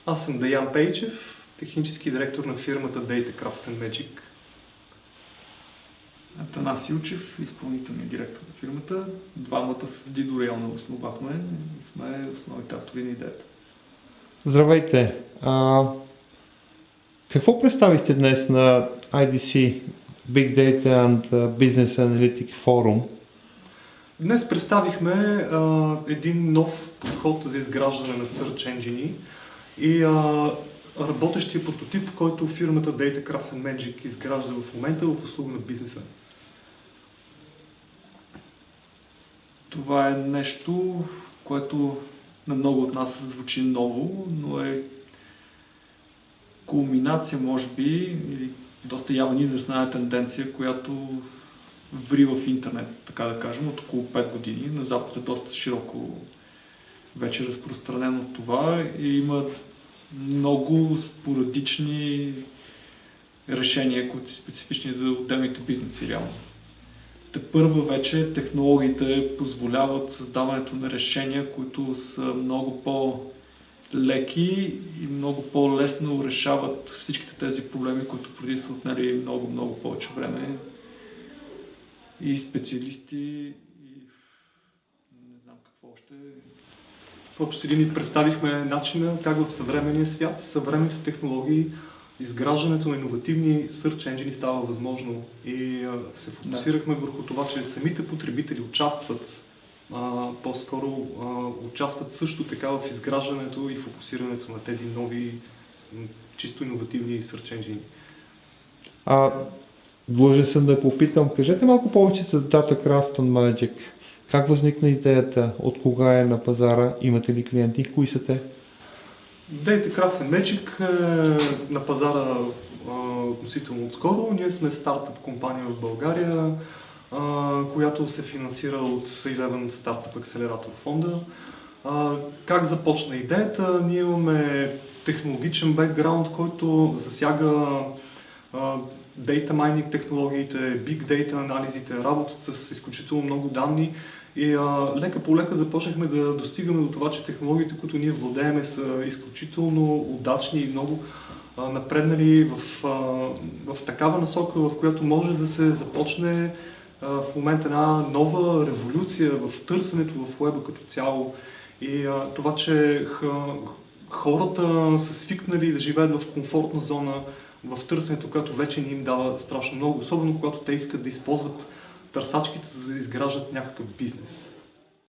Аз съм Деян Пейчев, технически директор на фирмата Datacraft Magic. Атанас Илчев, изпълнителният директор на фирмата. Двамата с Дидо реално основахме и сме основните автори на идеята. Здравейте! Какво представихте днес на IDC Big Data and Business Analytic Forum? Днес представихме един нов подход за изграждане на Search Engine и работещия прототип, който фирмата Datacraft Magic изгражда в момента в услуга на бизнеса. Това е нещо, което на много от нас звучи ново, но е кулминация, може би, или доста явен израз на тенденция, която ври в интернет, така да кажем, от около 5 години. На Запад е доста широко вече разпространено това и има много спорадични решения, които са специфични за отделните бизнеси реално. Тепърва вече технологиите позволяват създаването на решения, които са много по-леки и много по-лесно решават всичките тези проблеми, които преди са отнели много повече време и специалисти и не знам какво още. В общи линии представихме начина как в съвременния свят, съвременните технологии, изграждането на иновативни Search Engine става възможно и се фокусирахме върху това, че самите потребители участват, по-скоро участват също така в изграждането и фокусирането на тези нови, чисто иновативни Search Engine. Длъжен съм да попитам, кажете малко повече за Datacraft Magic. Как възникна идеята? От кога е на пазара? Имате ли клиенти? Кои са те? Datacraft Magic е на пазара относително отскоро. Ние сме стартъп компания в България, която се финансира от Eleven Startup Accelerator фонда. Как започна идеята? Ние имаме технологичен бекграунд, който засяга Data Mining технологиите, Big Data анализите, работата с изключително много данни. И лека по лека започнахме да достигаме до това, че технологиите, които ние владееме, са изключително удачни и много напреднали в такава насока, в която може да се започне в момента една нова революция в търсенето в уеба като цяло. И това, че хората са свикнали да живеят в комфортна зона, в търсенето, което вече не им дава страшно много, особено когато те искат да използват търсачките, за да изграждат някакъв бизнес.